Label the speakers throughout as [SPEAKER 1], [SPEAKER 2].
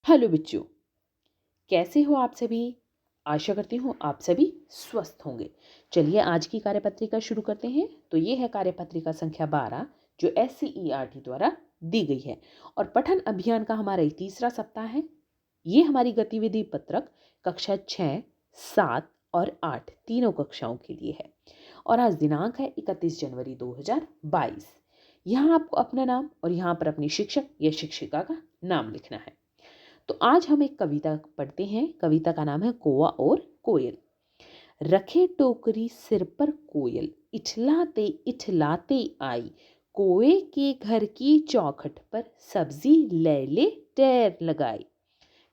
[SPEAKER 1] Hello बच्चों, कैसे हो आप सभी। आशा करती हूँ आप सभी स्वस्थ होंगे। चलिए आज की कार्यपत्रिका शुरू करते हैं। तो ये है कार्यपत्रिका संख्या 12 जो SCERT द्वारा दी गई है और पठन अभियान का हमारा ये तीसरा सप्ताह है। ये हमारी गतिविधि पत्रक कक्षा 6, 7 और 8 तीनों कक्षाओं के लिए है और आज दिनांक है 31 जनवरी 2022। यहाँ आपको अपना नाम और यहाँ पर अपनी शिक्षक या शिक्षिका का नाम लिखना है। तो आज हम एक कविता पढ़ते हैं। कविता का नाम है कौवा और कोयल। रखे टोकरी सिर पर कोयल, इठलाते इठलाते आई, कोए के घर की चौखट पर सब्जी ले ले टेर लगाई।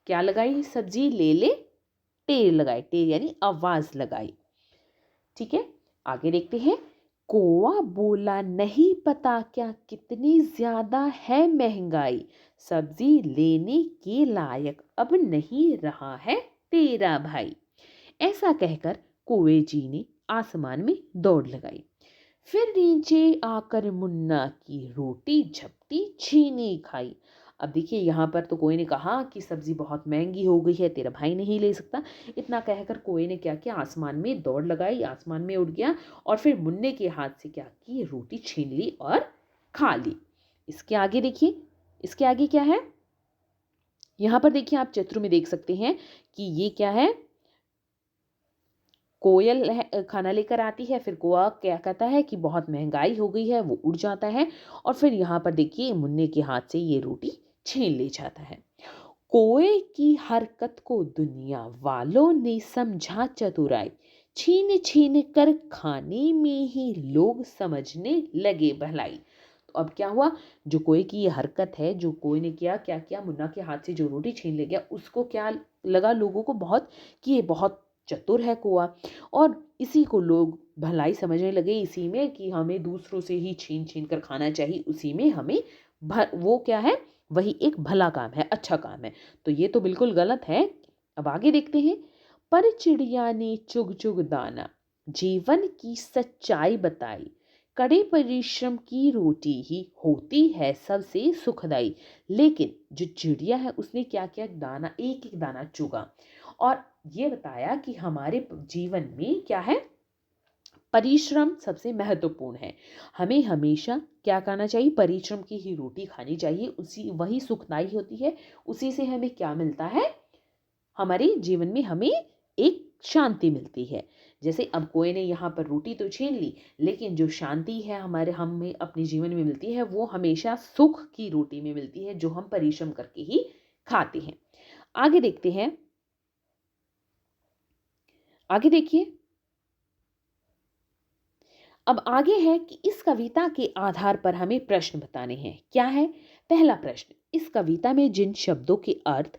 [SPEAKER 1] क्या लगाई? सब्जी ले ले टेर लगाई। टेर यानी आवाज लगाई। ठीक है, आगे देखते हैं। कौवा बोला नहीं पता क्या कितनी ज्यादा है महंगाई, सब्जी लेने के लायक अब नहीं रहा है तेरा भाई। ऐसा कहकर कौवे जी ने आसमान में दौड़ लगाई। फिर नीचे आकर मुन्ना की रोटी झपटी छीनी खाई। अब देखिए यहाँ पर तो कोई ने कहा कि सब्जी बहुत महंगी हो गई है, तेरा भाई नहीं ले सकता। इतना कहकर कोई ने क्या किया, आसमान में दौड़ लगाई, आसमान में उड़ गया और फिर मुन्ने के हाथ से क्या की, रोटी छीन ली और खा ली। इसके आगे देखिए, इसके आगे क्या है। यहाँ पर देखिए आप चित्र में देख सकते हैं कि ये क्या है। कोयल खाना लेकर आती है, फिर कौवा क्या कहता है कि बहुत महंगाई हो गई है, वो उड़ जाता है और फिर यहाँ पर देखिए मुन्ने के हाथ से ये रोटी छीन ले जाता है। कोए की हरकत को दुनिया वालों ने समझा चतुराई, छीन छीन कर खाने में ही लोग समझने लगे भलाई। तो अब क्या हुआ, जो कोए की ये हरकत है, जो कोए ने किया, क्या किया, मुन्ना के हाथ से जो रोटी छीन ले गया, उसको क्या लगा लोगों को बहुत कि ये बहुत चतुर है कौवा और इसी को लोग भलाई समझने लगे, इसी में कि हमें दूसरों से ही छीन छीन कर खाना चाहिए, उसी में हमें वो क्या है, वही एक भला काम है, अच्छा काम है। तो ये तो बिल्कुल गलत है। अब आगे देखते हैं। पर चिड़िया ने चुग चुग दाना, जीवन की सच्चाई बताई, कड़े परिश्रम की रोटी ही होती है सबसे सुखदाई। लेकिन जो चिड़िया है उसने क्या किया, दाना एक एक दाना चुगा और ये बताया कि हमारे जीवन में क्या है, परिश्रम सबसे महत्वपूर्ण है। हमें हमेशा क्या करना चाहिए, परिश्रम की ही रोटी खानी चाहिए, उसी वही सुखदाई होती है। उसी से हमें क्या मिलता है, हमारे जीवन में हमें एक शांति मिलती है। जैसे अब कोई ने यहाँ पर रोटी तो छीन ली, लेकिन जो शांति है हमारे हमें अपने जीवन में मिलती है, वो हमेशा सुख की रोटी में मिलती है, जो हम परिश्रम करके ही खाते हैं। आगे देखते हैं। आगे देखिए। अब आगे है कि इस कविता के आधार पर हमें प्रश्न बताने हैं। क्या है? पहला प्रश्न, इस कविता में जिन शब्दों के अर्थ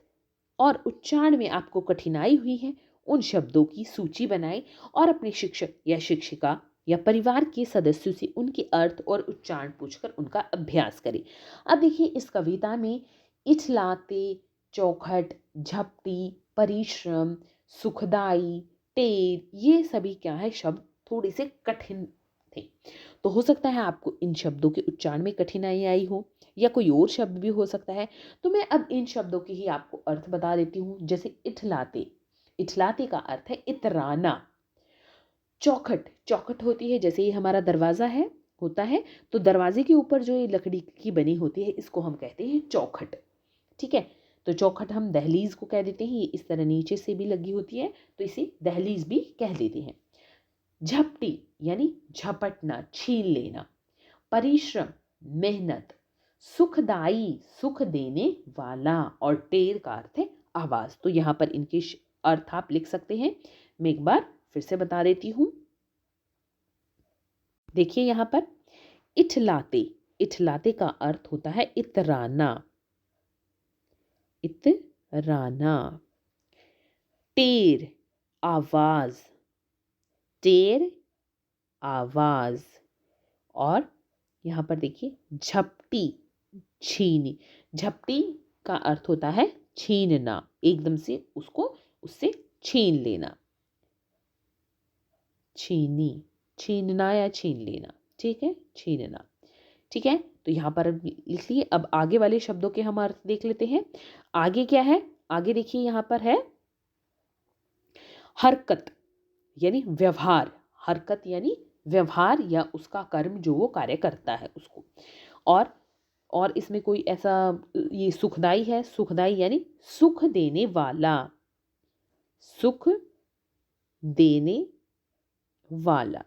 [SPEAKER 1] और उच्चारण में आपको कठिनाई हुई है, उन शब्दों की सूची बनाएं और अपने शिक्षक या शिक्षिका या परिवार के सदस्यों से उनके अर्थ और उच्चारण पूछकर उनका अभ्यास करें। अब देखिए इस कविता में इठलाते, चौखट, झपटी, परिश्रम, सुखदाई, टेर, ये सभी क्या है शब्द थोड़े से कठिन थे। तो हो सकता है आपको इन शब्दों के उच्चारण में कठिनाई आई हो या कोई और शब्द भी हो सकता है। तो मैं अब इन शब्दों के ही आपको अर्थ बता देती हूँ। जैसे इठलाते, इठलाते का अर्थ है इतराना। चौखट, चौखट होती है जैसे ये हमारा दरवाजा है, होता है, तो दरवाजे के ऊपर जो ये लकड़ी की बनी होती है इसको हम कहते हैं चौखट। ठीक है, तो चौखट हम दहलीज को कह देते हैं, ये इस तरह नीचे से भी लगी होती है तो इसे दहलीज भी कह देते हैं। झपटी यानी झपटना, छीन लेना। परिश्रम, मेहनत। सुखदाई, सुख देने वाला। और टेर का अर्थ है आवाज। तो यहाँ पर इनके अर्थ आप लिख सकते हैं। मैं एक बार फिर से बता देती हूँ। देखिए यहाँ पर इठलाते, इठलाते का अर्थ होता है इतराना, इतराना। टेर, आवाज, टेर, आवाज। और यहाँ पर देखिए झपटी, छीनी, झपटी का अर्थ होता है छीनना, एकदम से उसको उससे छीन लेना। छीनी, छीनना या छीन लेना। ठीक है, छीनना। ठीक है, तो यहाँ पर लिख लिए। अब आगे वाले शब्दों के हम अर्थ देख लेते हैं। आगे क्या है? आगे देखिए यहाँ पर है हरकत यानी व्यवहार। हरकत यानी व्यवहार या उसका कर्म जो वो कार्य करता है उसको। और इसमें कोई ऐसा ये सुखदाई है, सुखदाई यानी सुख देने वाला, सुख देने वाला।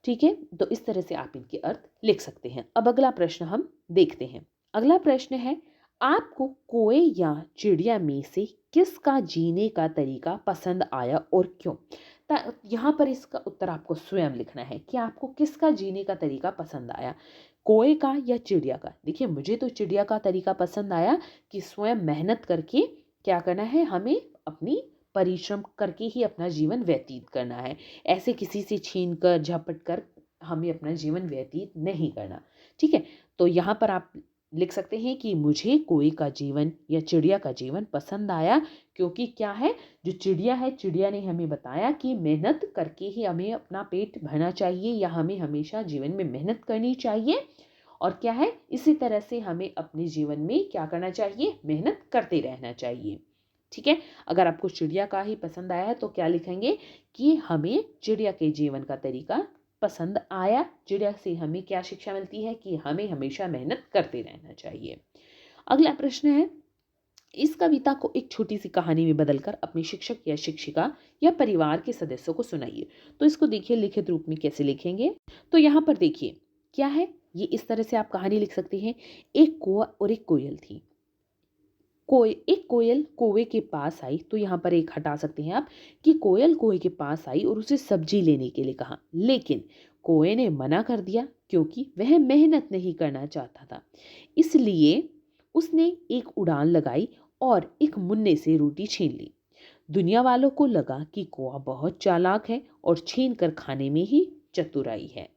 [SPEAKER 1] ठीक है, तो इस तरह से आप इनके अर्थ लिख सकते हैं। अब अगला प्रश्न हम देखते हैं। अगला प्रश्न है, आपको कोए या चिड़िया में से किसका जीने का तरीका पसंद आया और क्यों? यहाँ पर इसका उत्तर आपको स्वयं लिखना है कि आपको किसका जीने का तरीका पसंद आया, कोए का या चिड़िया का। देखिए, मुझे तो चिड़िया का तरीका पसंद आया कि स्वयं मेहनत करके क्या करना है, हमें अपनी परिश्रम करके ही अपना जीवन व्यतीत करना है। ऐसे किसी से छीन कर झपट कर हमें अपना जीवन व्यतीत नहीं करना। ठीक है, तो यहाँ पर आप लिख सकते हैं कि मुझे कोई का जीवन या चिड़िया का जीवन पसंद आया, क्योंकि क्या है, जो चिड़िया है, चिड़िया ने हमें बताया कि मेहनत करके ही हमें अपना पेट भरना चाहिए या हमें हमेशा जीवन में मेहनत करनी चाहिए। और क्या है, इसी तरह से हमें अपने जीवन में क्या करना चाहिए, मेहनत करते रहना चाहिए। ठीक है, अगर आपको चिड़िया का ही पसंद आया है तो क्या लिखेंगे कि हमें चिड़िया के जीवन का तरीका पसंद आया। चिड़िया से हमें क्या शिक्षा मिलती है कि हमें हमेशा मेहनत करते रहना चाहिए। अगला प्रश्न है, इस कविता को एक छोटी सी कहानी में बदलकर अपने शिक्षक या शिक्षिका या परिवार के सदस्यों को सुनाइए। तो इसको देखिए लिखित रूप में कैसे लिखेंगे। तो यहाँ पर देखिए क्या है, ये इस तरह से आप कहानी लिख सकते हैं। एक कौवा और एक कोयल थी। एक कोयल कौवे के पास आई। तो यहाँ पर एक हटा सकते हैं आप कि कोयल कौवे के पास आई और उसे सब्जी लेने के लिए कहा, लेकिन कौवे ने मना कर दिया क्योंकि वह मेहनत नहीं करना चाहता था। इसलिए उसने एक उड़ान लगाई और एक मुन्ने से रोटी छीन ली। दुनिया वालों को लगा कि कौवा बहुत चालाक है और छीन कर खाने में ही चतुराई है।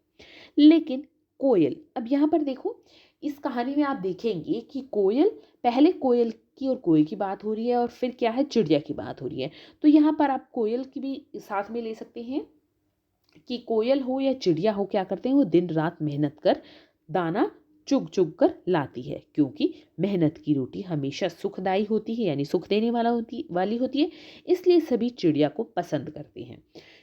[SPEAKER 1] लेकिन कोयल, अब यहाँ पर देखो, इस कहानी में आप देखेंगे कि पहले कोयल की और कोयल की बात हो रही है और फिर क्या है, चिड़िया की बात हो रही है। तो यहाँ पर आप कोयल की भी साथ में ले सकते हैं कि कोयल हो या चिड़िया हो, क्या करते हैं, वो दिन रात मेहनत कर दाना चुग चुग कर लाती है, क्योंकि मेहनत की रोटी हमेशा सुखदायी होती है यानी सुख देने वाली होती है। इसलिए सभी चिड़िया को पसंद करते हैं।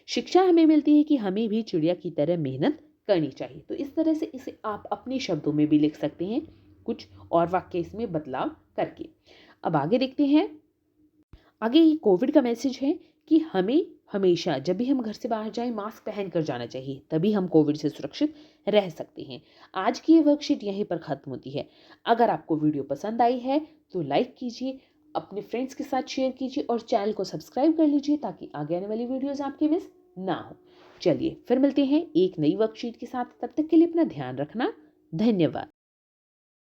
[SPEAKER 1] शिक्षा हमें मिलती है कि हमें भी चिड़िया की तरह मेहनत करनी चाहिए। तो इस तरह से इसे आप अपने शब्दों में भी लिख सकते हैं, कुछ और वाक्य इसमें बदलाव करके। अब आगे देखते हैं। आगे ये कोविड का मैसेज है कि हमें हमेशा जब भी हम घर से बाहर जाएं मास्क पहन कर जाना चाहिए, तभी हम कोविड से सुरक्षित रह सकते हैं। आज की ये वर्कशीट यहीं पर खत्म होती है। अगर आपको वीडियो पसंद आई है तो लाइक कीजिए, अपने फ्रेंड्स के साथ शेयर कीजिए और चैनल को सब्सक्राइब कर लीजिए ताकि आगे आने वाली वीडियोज़ आपके मिस ना हो। चलिए फिर मिलते हैं एक नई वर्कशीट के साथ। तब तक के लिए अपना ध्यान रखना। धन्यवाद।